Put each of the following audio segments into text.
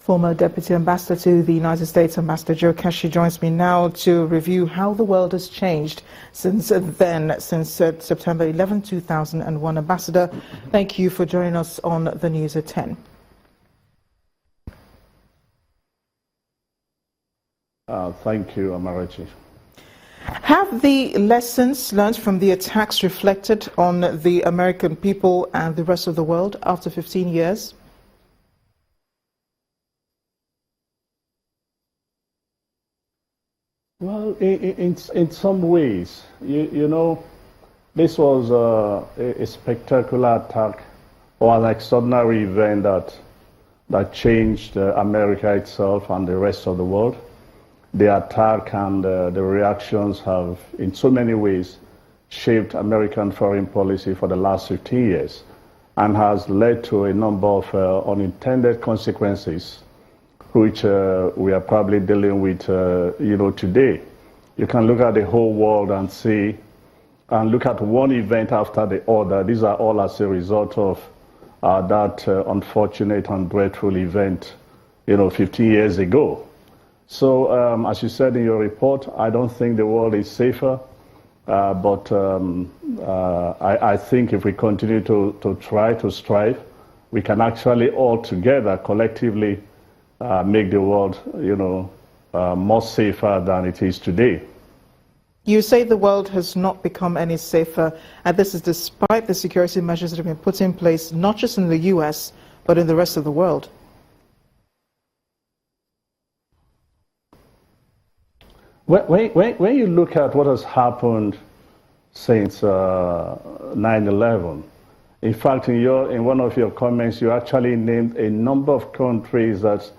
Former Deputy Ambassador to the United States, Ambassador Joe Keshi, joins me now to review how the world has changed since September 11, 2001. Ambassador, thank you for joining us on the News at 10. Thank you, Amarachi. Have the lessons learned from the attacks reflected on the American people and the rest of the world after 15 years? Well, in some ways, you know, this was a spectacular attack or an extraordinary event that changed America itself and the rest of the world. The attack and the reactions have, in so many ways, shaped American foreign policy for the last 15 years and has led to a number of unintended consequences which we are probably dealing with, today. You can look at the whole world and see, and look at one event after the other. These are all as a result of that unfortunate and dreadful event, 15 years ago. So, as you said in your report, I don't think the world is safer, but I think if we continue to try to strive, we can actually all together, collectively, make the world, more safer than it is today. You say the world has not become any safer, and this is despite the security measures that have been put in place, not just in the U.S., but in the rest of the world. When you look at what has happened since 9/11, in fact, in one of your comments, you actually named a number of countries that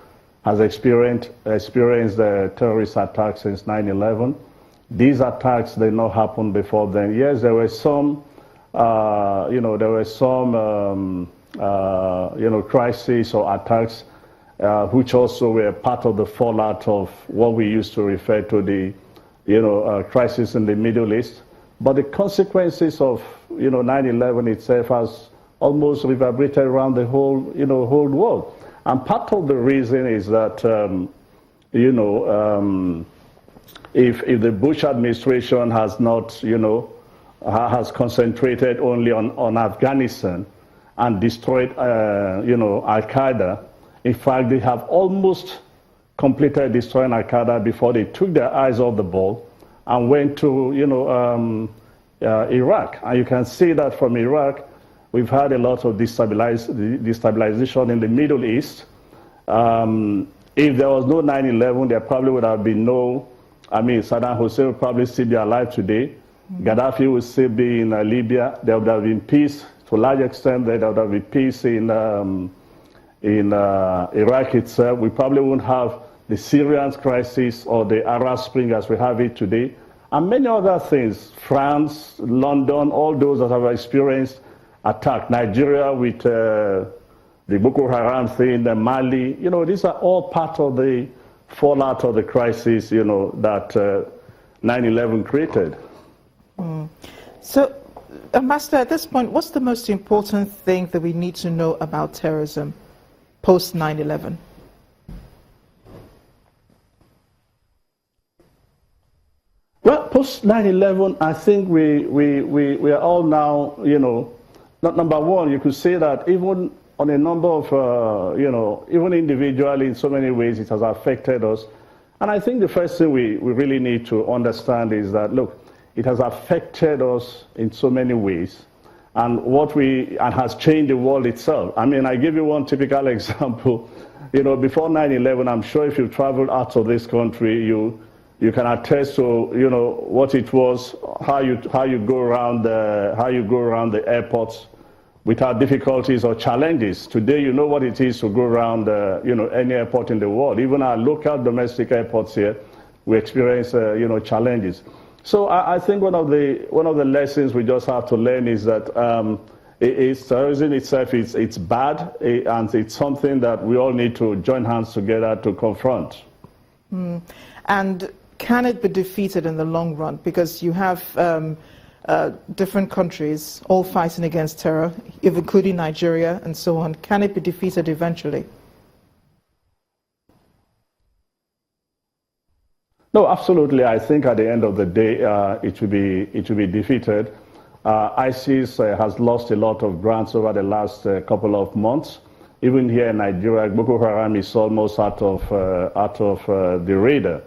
has experienced terrorist attacks since 9/11. These attacks did not happen before then. Yes, there were some, crises or attacks, which also were part of the fallout of what we used to refer to the, crisis in the Middle East. But the consequences of, 9/11 itself has almost reverberated around the whole world. And part of the reason is that, if the Bush administration has not, has concentrated only on Afghanistan and destroyed, Al-Qaeda, in fact, they have almost completed destroying Al-Qaeda before they took their eyes off the ball and went to, Iraq. And you can see that from Iraq, we've had a lot of destabilization in the Middle East. If there was no 9/11, there probably would have been Saddam Hussein would probably still be alive today. Gaddafi would still be in Libya. There would have been peace to a large extent. There would have been peace in Iraq itself. We probably wouldn't have the Syrian crisis or the Arab Spring as we have it today. And many other things, France, London, all those that have experienced attack. Nigeria with the Boko Haram thing, Mali, these are all part of the fallout of the crisis, that 9/11 created. So, Ambassador, at this point, what's the most important thing that we need to know about terrorism post 9/11? Well, post 9/11, I think we are all now, not number one, you could say that even on a number of, even individually in so many ways it has affected us. And I think the first thing we really need to understand is that, look, it has affected us in so many ways and has changed the world itself. I mean, I give you one typical example. Before 9/11, I'm sure if you traveled out of this country, you can attest to, what it was, how you go around the airports without difficulties or challenges. Today, you know what it is to go around, any airport in the world. Even our local domestic airports here, we experience, challenges. So I think one of the lessons we just have to learn is that terrorism itself it's bad, and it's something that we all need to join hands together to confront. And can it be defeated in the long run? Because you have different countries all fighting against terror, including Nigeria and so on. Can it be defeated eventually? No, absolutely. I think at the end of the day, it will be defeated. ISIS has lost a lot of grounds over the last couple of months. Even here in Nigeria, Boko Haram is almost out of the radar,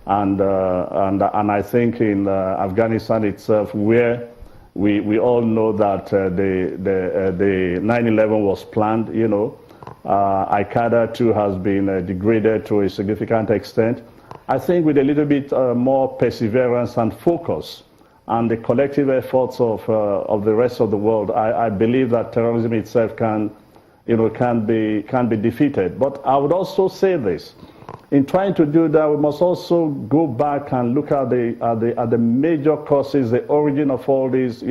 and I think in Afghanistan itself, where we all know that the 9/11 was planned, you know, Al-Qaeda too has been degraded to a significant extent. I think with a little bit more perseverance and focus and the collective efforts of the rest of the world, I believe that terrorism itself can be defeated. But I would also say this: in trying to do that, we must also go back and look at the major causes, the origin of all these,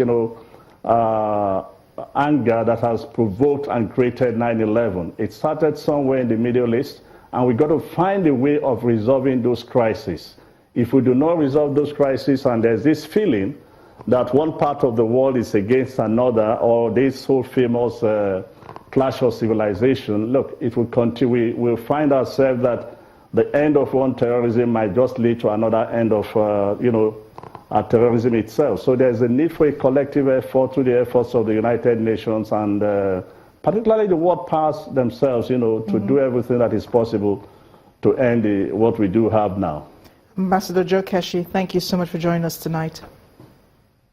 anger that has provoked and created 9/11. It started somewhere in the Middle East, and we got to find a way of resolving those crises. If we do not resolve those crises, and there's this feeling that one part of the world is against another, or this whole famous clash of civilization, look, it will continue. We'll find ourselves that the end of one terrorism might just lead to another end of, terrorism itself. So there's a need for a collective effort through the efforts of the United Nations and particularly the world powers themselves, to do everything that is possible to end what we do have now. Ambassador Joe Keshi, thank you so much for joining us tonight.